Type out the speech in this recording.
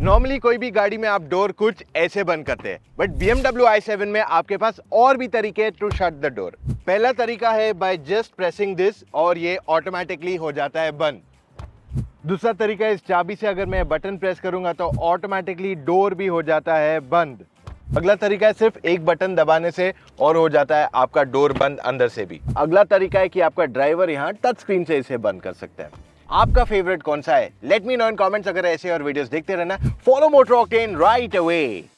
Normally कोई भी गाड़ी में आप डोर कुछ ऐसे बंद करते हैं, बट BMW i7 में आपके पास और भी तरीके टू शट द डोर। पहला तरीका है बाय जस्ट प्रेसिंग दिस और ये ऑटोमेटिकली हो जाता है बंद। दूसरा तरीका है इस चाबी से अगर मैं बटन प्रेस करूंगा तो ऑटोमेटिकली डोर भी हो जाता है बंद। अगला तरीका है सिर्फ एक बटन दबाने से और हो जाता है आपका डोर बंद अंदर से भी। अगला तरीका है कि आपका ड्राइवर यहाँ टच स्क्रीन से इसे बंद कर सकता है। आपका फेवरेट कौन सा है? लेट मी नो इन कमेंट्स। अगर ऐसे और वीडियोस देखते रहना, follow motor octane right away.